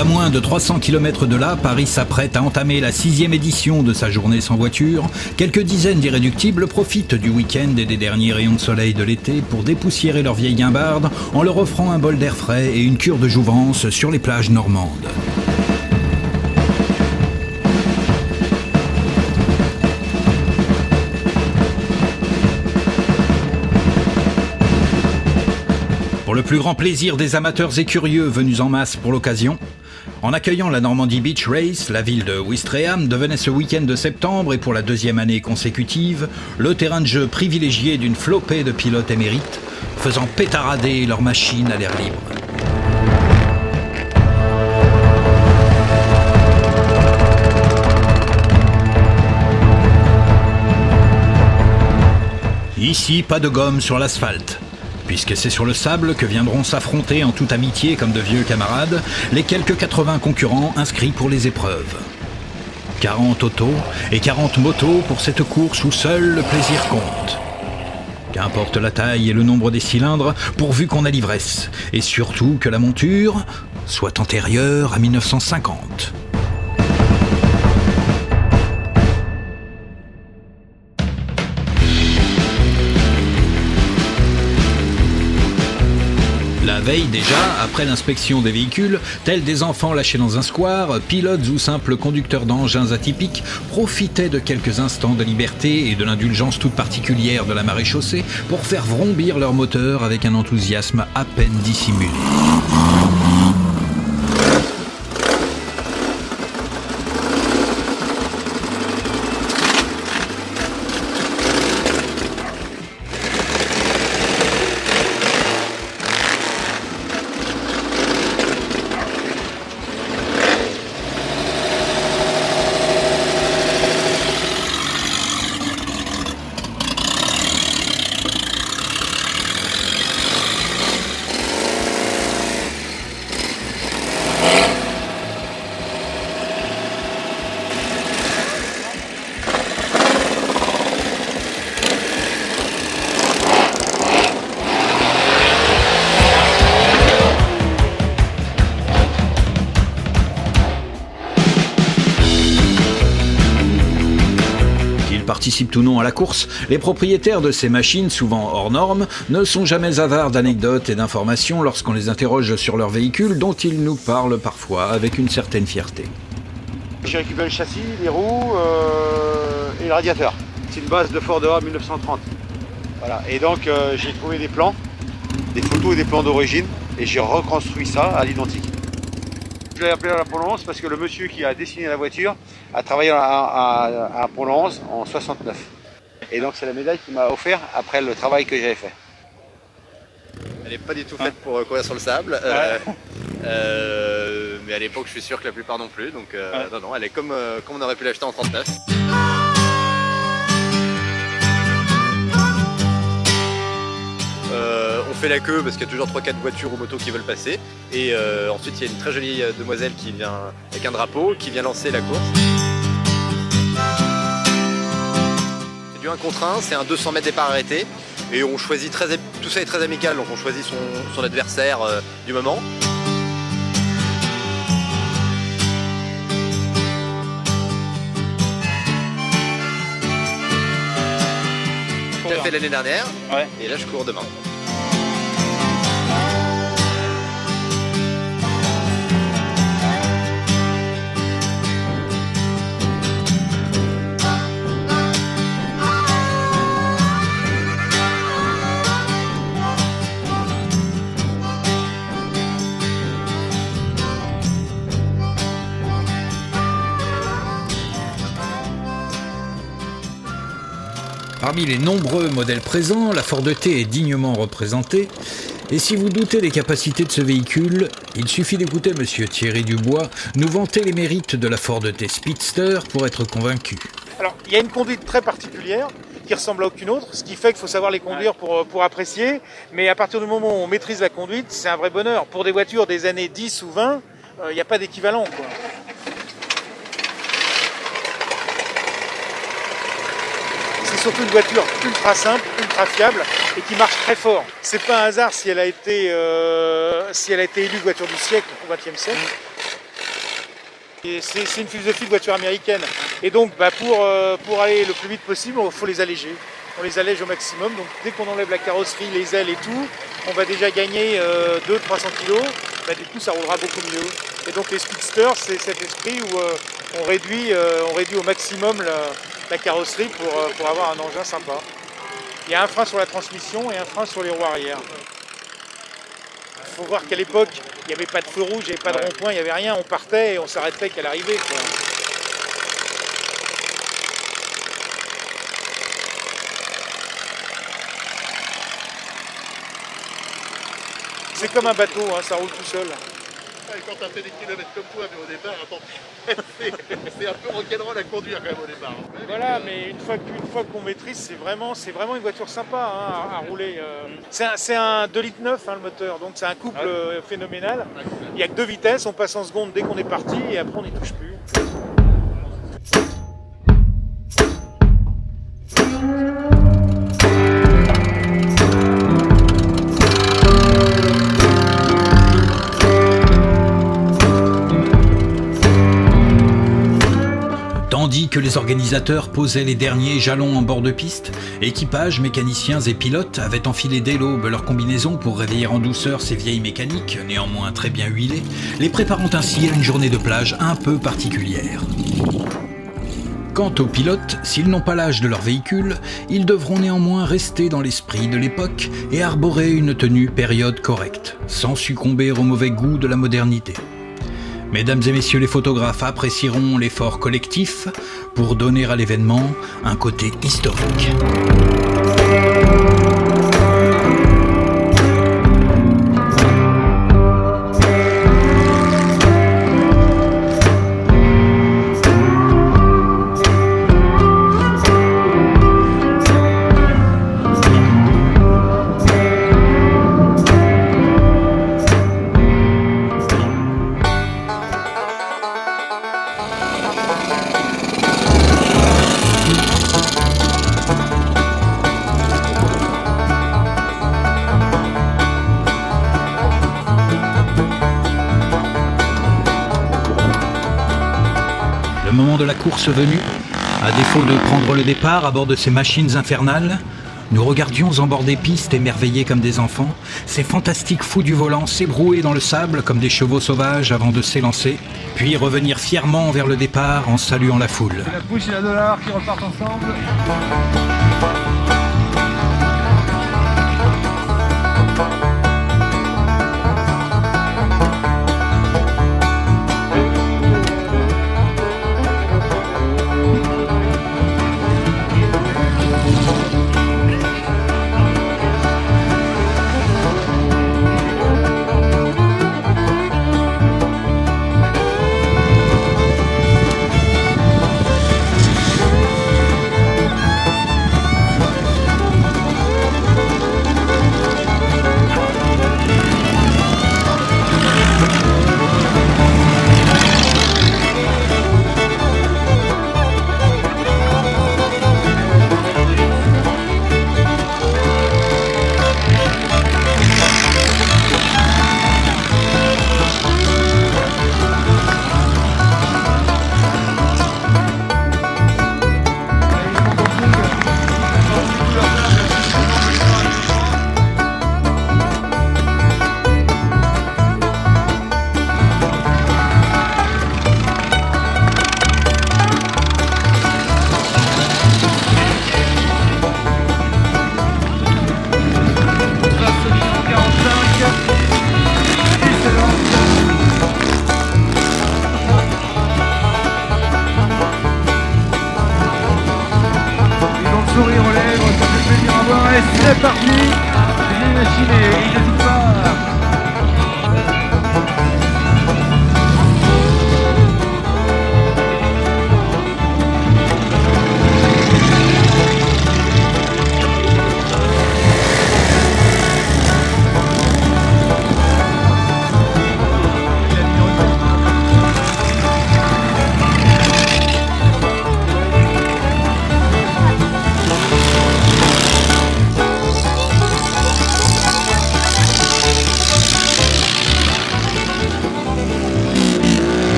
qu'à moins de 300 km de là, Paris s'apprête à entamer la 6e édition de sa journée sans voiture. Quelques dizaines d'irréductibles profitent du week-end et des derniers rayons de soleil de l'été pour dépoussiérer leur vieille guimbarde en leur offrant un bol d'air frais et une cure de jouvence sur les plages normandes. Pour le plus grand plaisir des amateurs et curieux venus en masse pour l'occasion, en accueillant la Normandy Beach Race, la ville de Ouistreham devenait ce week-end de septembre et pour la 2e année consécutive, le terrain de jeu privilégié d'une flopée de pilotes émérites, faisant pétarader leurs machines à l'air libre. Ici, pas de gomme sur l'asphalte, puisque c'est sur le sable que viendront s'affronter en toute amitié comme de vieux camarades les quelques 80 concurrents inscrits pour les épreuves. 40 autos et 40 motos pour cette course où seul le plaisir compte. Qu'importe la taille et le nombre des cylindres, pourvu qu'on a l'ivresse, et surtout que la monture soit antérieure à 1950. La veille déjà, après l'inspection des véhicules, tels des enfants lâchés dans un square, pilotes ou simples conducteurs d'engins atypiques profitaient de quelques instants de liberté et de l'indulgence toute particulière de la maréchaussée pour faire vrombir leur moteur avec un enthousiasme à peine dissimulé. Participent ou non à la course, les propriétaires de ces machines, souvent hors normes, ne sont jamais avares d'anecdotes et d'informations lorsqu'on les interroge sur leur véhicule, dont ils nous parlent parfois avec une certaine fierté. J'ai récupéré le châssis, les roues et le radiateur. C'est une base de Ford A 1930. Voilà. Et donc j'ai trouvé des plans, des photos et des plans d'origine, et j'ai reconstruit ça à l'identique. Je l'ai appelé à la Polo-11 parce que le monsieur qui a dessiné la voiture a travaillé à Polo-11 en 69. Et donc c'est la médaille qu'il m'a offert après le travail que j'avais fait. Elle n'est pas du tout faite pour courir sur le sable, mais à l'époque je suis sûr que la plupart non plus, donc non, elle est comme on aurait pu l'acheter en 39. On fait la queue parce qu'il y a toujours 3-4 voitures ou motos qui veulent passer, et ensuite il y a une très jolie demoiselle qui vient avec un drapeau qui vient lancer la course. C'est du 1 contre 1, c'est un 200 mètres départ arrêté, et on choisit tout ça est très amical, donc on choisit son adversaire du moment. J'ai fait l'année dernière, et là je cours demain. Parmi les nombreux modèles présents, la Ford T est dignement représentée. Et si vous doutez des capacités de ce véhicule, il suffit d'écouter Monsieur Thierry Dubois nous vanter les mérites de la Ford T Speedster pour être convaincu. Alors, il y a une conduite très particulière qui ressemble à aucune autre, ce qui fait qu'il faut savoir les conduire pour apprécier. Mais à partir du moment où on maîtrise la conduite, c'est un vrai bonheur. Pour des voitures des années 10 ou 20, il n'y a pas d'équivalent, quoi. C'est surtout une voiture ultra simple, ultra fiable et qui marche très fort. C'est pas un hasard si elle a été élue voiture du siècle au XXe siècle. C'est une philosophie de voiture américaine. Et donc pour aller le plus vite possible, il faut les alléger. On les allège au maximum. Donc dès qu'on enlève la carrosserie, les ailes et tout, on va déjà gagner 200-300 kg. Du coup, ça roulera beaucoup mieux. Et donc les speedsters, c'est cet esprit où on réduit au maximum la carrosserie pour avoir un engin sympa. Il y a un frein sur la transmission et un frein sur les roues arrière. Il faut voir qu'à l'époque, il n'y avait pas de feu rouge, il n'y avait pas de rond-point, il n'y avait rien. On partait et on s'arrêtait qu'à l'arrivée. C'est comme un bateau, hein, ça roule tout seul. Et quand tu as fait des kilomètres comme toi, mais au départ, attends, c'est un peu rock'n'roll à conduire quand même au départ. Voilà, mais une fois qu'on maîtrise, c'est vraiment une voiture sympa hein, à rouler. C'est un 2,9 litres hein, le moteur, donc c'est un couple phénoménal. Il n'y a que 2 vitesses, on passe en seconde dès qu'on est parti et après on n'y touche plus. Tandis que les organisateurs posaient les derniers jalons en bord de piste, équipages, mécaniciens et pilotes avaient enfilé dès l'aube leur combinaison pour réveiller en douceur ces vieilles mécaniques, néanmoins très bien huilées, les préparant ainsi à une journée de plage un peu particulière. Quant aux pilotes, s'ils n'ont pas l'âge de leur véhicule, ils devront néanmoins rester dans l'esprit de l'époque et arborer une tenue période correcte, sans succomber au mauvais goût de la modernité. Mesdames et messieurs les photographes apprécieront l'effort collectif pour donner à l'événement un côté historique. Le moment de la course venu, à défaut de prendre le départ à bord de ces machines infernales, nous regardions en bord des pistes émerveillés comme des enfants, ces fantastiques fous du volant s'ébrouer dans le sable comme des chevaux sauvages avant de s'élancer, puis revenir fièrement vers le départ en saluant la foule. C'est la Push et la Dollar qui repartent ensemble. Sourire aux lèvres, ça fait plaisir à voir, et c'est parti. Les machines